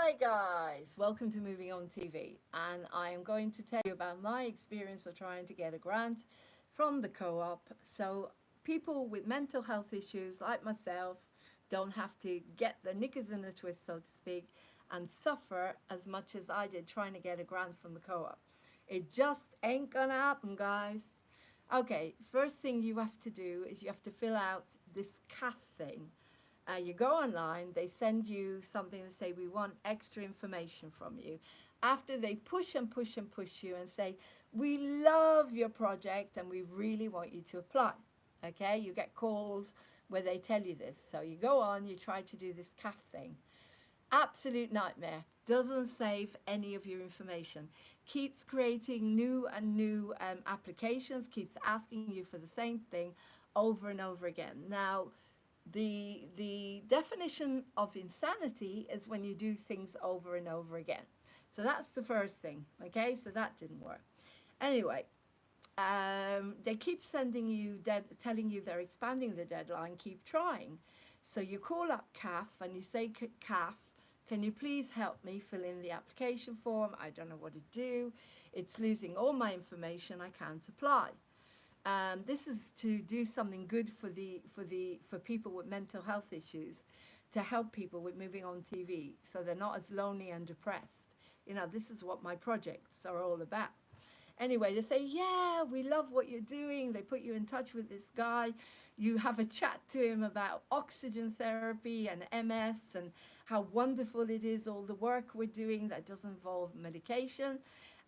Hi guys, welcome to Moving On TV, and I am going to tell you about my experience of trying to get a grant from the co-op so people with mental health issues like myself don't have to get their knickers in a twist, so to speak, and suffer as much as I did trying to get a grant from the co-op. It just ain't gonna happen, guys. Okay, first thing you have to do is you have to fill out this CAF thing. You go online, they send you something to say, we want extra information from you. After they push and push and push you and say, we love your project and we really want you to apply. Okay, you get calls where they tell you this. So you go on, you try to do this CAF thing. Absolute nightmare. Doesn't save any of your information. Keeps creating new and new applications, keeps asking you for the same thing over and over again. Now, the definition of insanity is when you do things over and over again. So that's the first thing. Okay, so that didn't work. Anyway, they keep sending you telling you they're expanding the deadline. Keep trying. So you call up CAF and you say, CAF, can you please help me fill in the application form? I don't know what to do. It's losing all my information. I can't apply. This is to do something good for people with mental health issues, to help people with moving on TV, so they're not as lonely and depressed. You know, this is what my projects are all about. Anyway, they say, yeah, we love what you're doing. They put you in touch with this guy. You have a chat to him about oxygen therapy and MS and how wonderful it is, all the work we're doing that doesn't involve medication.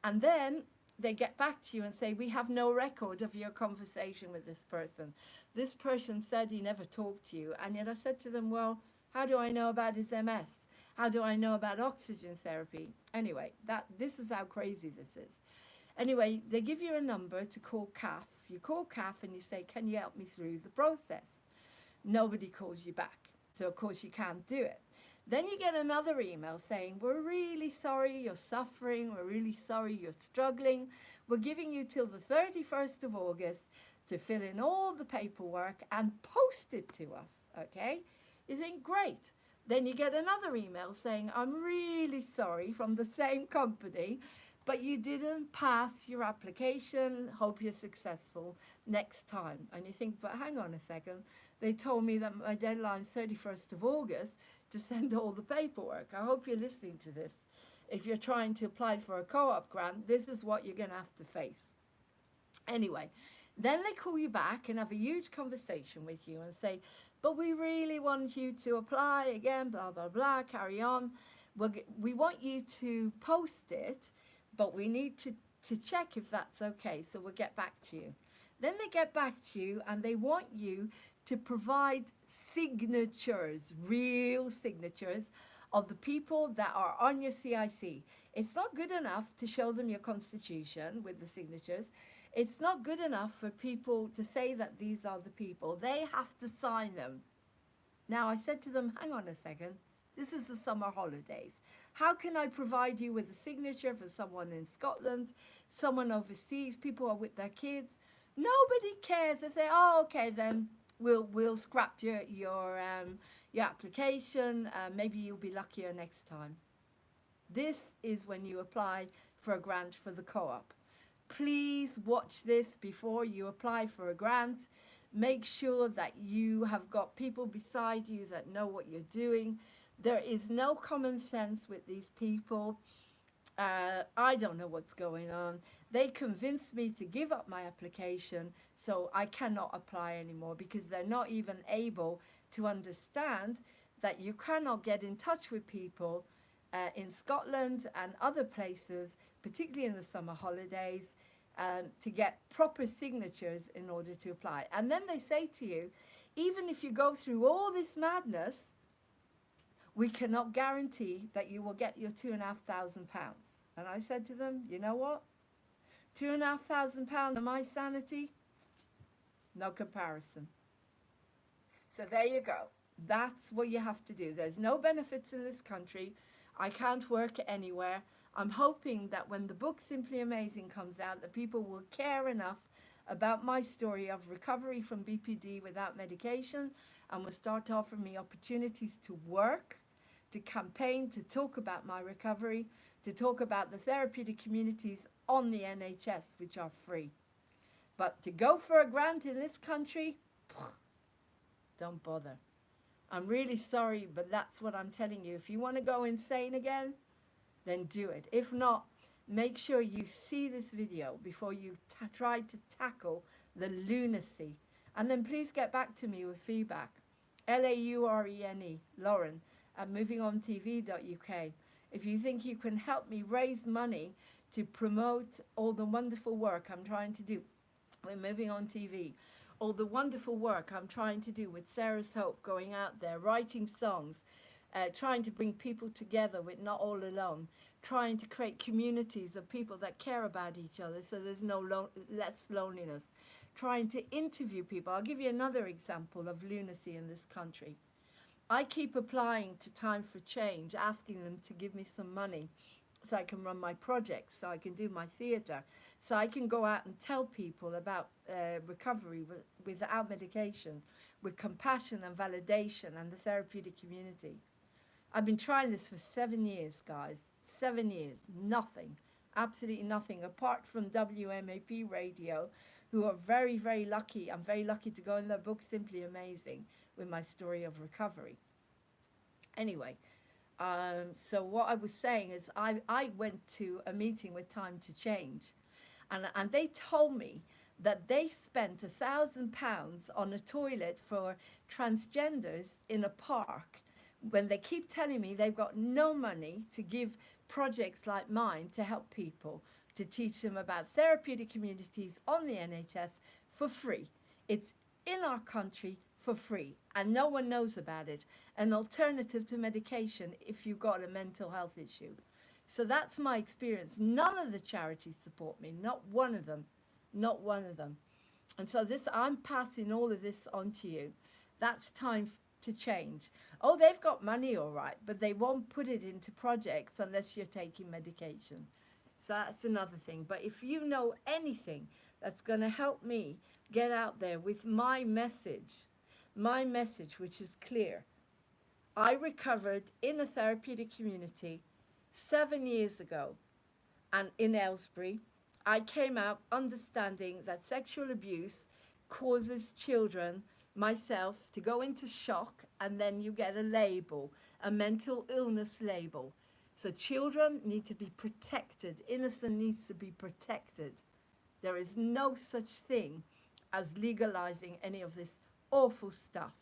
And then they get back to you and say, we have no record of your conversation with this person. This person said he never talked to you. And yet I said to them, well, how do I know about his MS? How do I know about oxygen therapy? Anyway, this is how crazy this is. Anyway, they give you a number to call CAF. You call CAF and you say, can you help me through the process? Nobody calls you back. So, of course, you can't do it. Then you get another email saying, we're really sorry you're suffering. We're really sorry you're struggling. We're giving you till the 31st of August to fill in all the paperwork and post it to us, okay? You think, great. Then you get another email saying, I'm really sorry, from the same company, but you didn't pass your application. Hope you're successful next time. And you think, but hang on a second. They told me that my deadline's 31st of August to send all the paperwork. I hope you're listening to this. If you're trying to apply for a co-op grant, this is what you're going to have to face. Anyway, then they call you back and have a huge conversation with you and say, but we really want you to apply again, blah, blah, blah, carry on. We want you to post it, but we need to check if that's okay, so we'll get back to you. Then they get back to you and they want you to provide signatures, real signatures of the people that are on your CIC. It's not good enough to show them your constitution with the signatures. It's not good enough for people to say that these are the people. They have to sign them. Now, I said to them, hang on a second. This is the summer holidays. How can I provide you with a signature for someone in Scotland, someone overseas, people are with their kids? Nobody cares. They say, oh, okay, then we'll scrap your application. Maybe you'll be luckier next time. This is when you apply for a grant for the co-op. Please watch this before you apply for a grant. Make sure that you have got people beside you that know what you're doing. There is no common sense with these people. I don't know what's going on. They convinced me to give up my application, so I cannot apply anymore because they're not even able to understand that you cannot get in touch with people in Scotland and other places, particularly in the summer holidays, to get proper signatures in order to apply. And then they say to you, even if you go through all this madness, we cannot guarantee that you will get your £2,500. And I said to them, you know what? £2,500 of my sanity, no comparison. So there you go. That's what you have to do. There's no benefits in this country. I can't work anywhere. I'm hoping that when the book Simply Amazing comes out, that people will care enough about my story of recovery from BPD without medication and will start offering me opportunities to work, to campaign, to talk about my recovery, to talk about the therapeutic communities on the NHS, which are free. But to go for a grant in this country, don't bother. I'm really sorry, but that's what I'm telling you. If you want to go insane again, then do it. If not, make sure you see this video before you try to tackle the lunacy. And then please get back to me with feedback. Laurene, Lauren, at movingontv.uk. If you think you can help me raise money to promote all the wonderful work I'm trying to do with Moving On TV, all the wonderful work I'm trying to do with Sarah's Hope, going out there, writing songs, trying to bring people together with Not All Alone, trying to create communities of people that care about each other so there's no less loneliness, trying to interview people. I'll give you another example of lunacy in this country. I keep applying to Time for Change, asking them to give me some money so I can run my projects, so I can do my theatre, so I can go out and tell people about recovery without medication, with compassion and validation and the therapeutic community. I've been trying this for 7 years, guys. 7 years. Nothing. Absolutely nothing, apart from WMAP Radio, who are very, very lucky. I'm very lucky to go in their book, Simply Amazing, with my story of recovery. Anyway, so what I was saying is I went to a meeting with Time to Change, and they told me that they spent £1,000 on a toilet for transgenders in a park, when they keep telling me they've got no money to give projects like mine to help people, to teach them about therapeutic communities on the NHS for free. It's in our country for free, and no one knows about it. An alternative to medication if you've got a mental health issue. So that's my experience. None of the charities support me, not one of them, not one of them. And so I'm passing all of this on to you. That's Time to Change. Oh, they've got money, all right, but they won't put it into projects unless you're taking medication. So that's another thing. But if you know anything that's going to help me get out there with my message, which is clear. I recovered in a therapeutic community 7 years ago, and in Aylesbury, I came out understanding that sexual abuse causes children, myself, to go into shock, and then you get a label, a mental illness label. So children need to be protected. Innocent needs to be protected. There is no such thing as legalizing any of this awful stuff.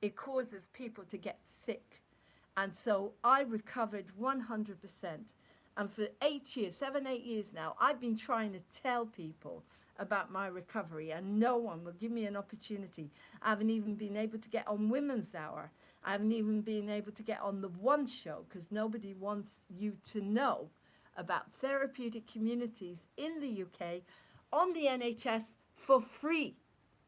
It causes people to get sick. And so I recovered 100%. And for 8 years, 7, 8 years now, I've been trying to tell people about my recovery, and no one will give me an opportunity. I haven't even been able to get on Women's Hour. I haven't even been able to get on the One Show, because nobody wants you to know about therapeutic communities in the UK on the NHS for free.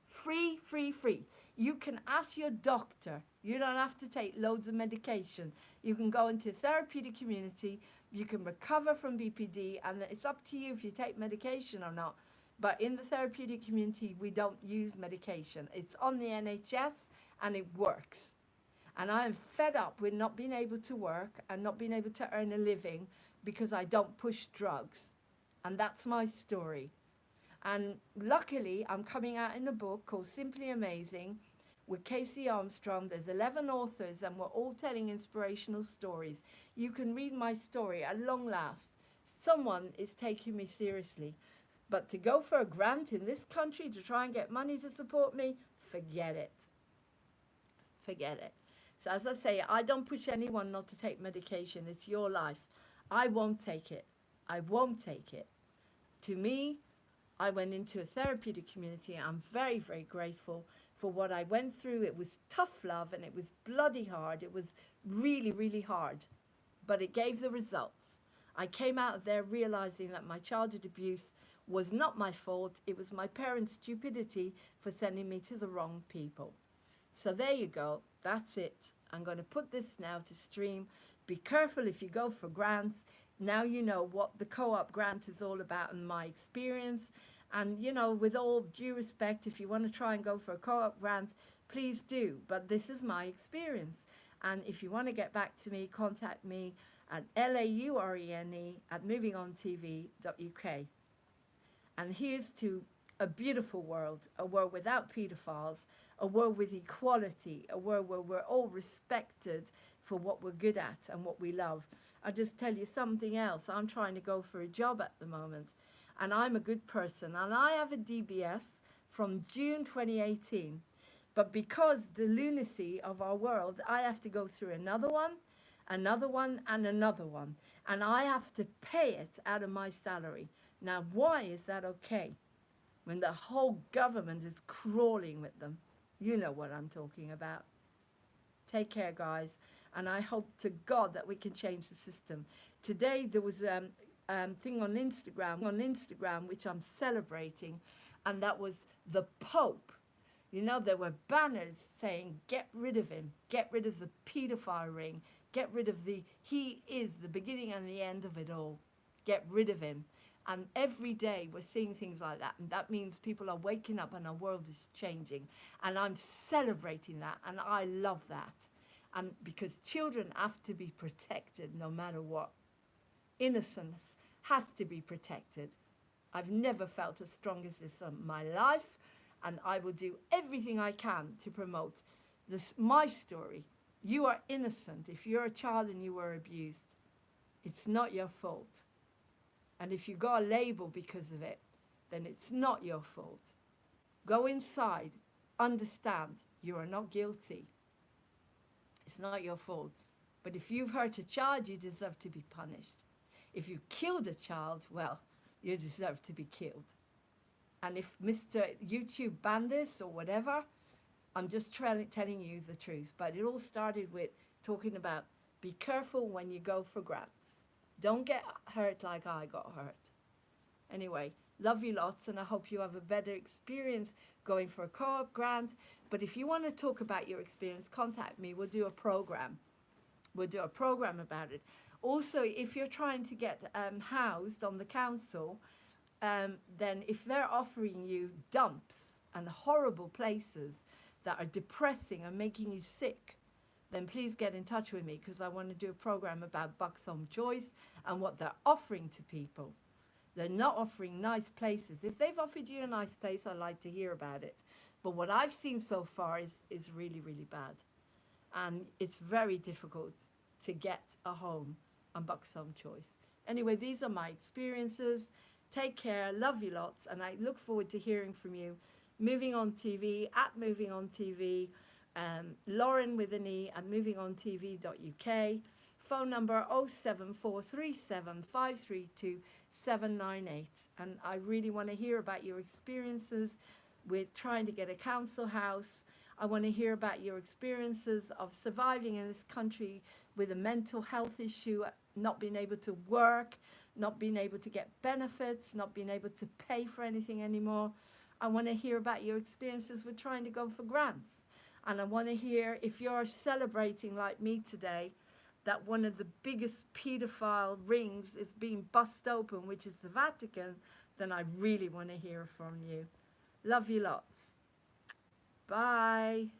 Free, free, free. You can ask your doctor. You don't have to take loads of medication. You can go into a therapeutic community. You can recover from BPD, and it's up to you if you take medication or not. But in the therapeutic community, we don't use medication. It's on the NHS, and it works. And I'm fed up with not being able to work and not being able to earn a living because I don't push drugs. And that's my story. And luckily, I'm coming out in a book called Simply Amazing with Casey Armstrong. There's 11 authors, and we're all telling inspirational stories. You can read my story at long last. Someone is taking me seriously. But to go for a grant in this country to try and get money to support me, forget it. Forget it. So as I say, I don't push anyone not to take medication. It's your life. I won't take it. I won't take it. To me, I went into a therapeutic community. I'm very, very grateful for what I went through. It was tough love, and it was bloody hard. It was really, really hard, but it gave the results. I came out of there realizing that my childhood abuse was not my fault. It was my parents' stupidity for sending me to the wrong people. So there you go. That's it. I'm going to put this now to stream. Be careful if you go for grants. Now you know what the co-op grant is all about and my experience. And, you know, with all due respect, if you want to try and go for a co-op grant, please do. But this is my experience. And if you want to get back to me, contact me at laurene@movingontv.uk. And here's to a beautiful world, a world without pedophiles, a world with equality, a world where we're all respected for what we're good at and what we love. I'll just tell you something else. I'm trying to go for a job at the moment, and I'm a good person, and I have a DBS from June 2018. But because the lunacy of our world, I have to go through another one, another one, and another one. And I have to pay it out of my salary. Now, why is that okay? When the whole government is crawling with them. You know what I'm talking about. Take care, guys. And I hope to God that we can change the system. Today, there was a thing on Instagram, which I'm celebrating, and that was the Pope. You know, there were banners saying, get rid of him, get rid of the pedophile ring, get rid of he is the beginning and the end of it all. Get rid of him. And every day we're seeing things like that. And that means people are waking up and our world is changing. And I'm celebrating that. And I love that. And because children have to be protected no matter what. Innocence has to be protected. I've never felt as strong as this in my life. And I will do everything I can to promote my story. You are innocent. If you're a child and you were abused, it's not your fault. And if you got a label because of it, then it's not your fault. Go inside, understand you are not guilty. It's not your fault. But if you've hurt a child, you deserve to be punished. If you killed a child, well, you deserve to be killed. And if Mr. YouTube banned this or whatever, I'm just telling you the truth. But it all started with talking about be careful when you go for grants. Don't get hurt like I got hurt. Anyway, love you lots, and I hope you have a better experience going for a co-op grant. But if you want to talk about your experience, contact me. We'll do a program. We'll do a program about it. Also, if you're trying to get housed on the council, then if they're offering you dumps and horrible places that are depressing and making you sick, then please get in touch with me, because I want to do a program about Buxom Choice and what they're offering to people. They're not offering nice places. If they've offered you a nice place, I'd like to hear about it. But what I've seen so far is really, really bad. And it's very difficult to get a home on Buxom Choice. Anyway, these are my experiences. Take care. Love you lots. And I look forward to hearing from you. Moving On TV, @movingontv. Lauren with an E at movingontv.uk. Phone number 07437532798. And I really want to hear about your experiences with trying to get a council house. I want to hear about your experiences of surviving in this country with a mental health issue, not being able to work, not being able to get benefits, not being able to pay for anything anymore. I want to hear about your experiences with trying to go for grants. And I want to hear if you're celebrating like me today that one of the biggest pedophile rings is being bust open, which is the Vatican, then I really want to hear from you. Love you lots. Bye.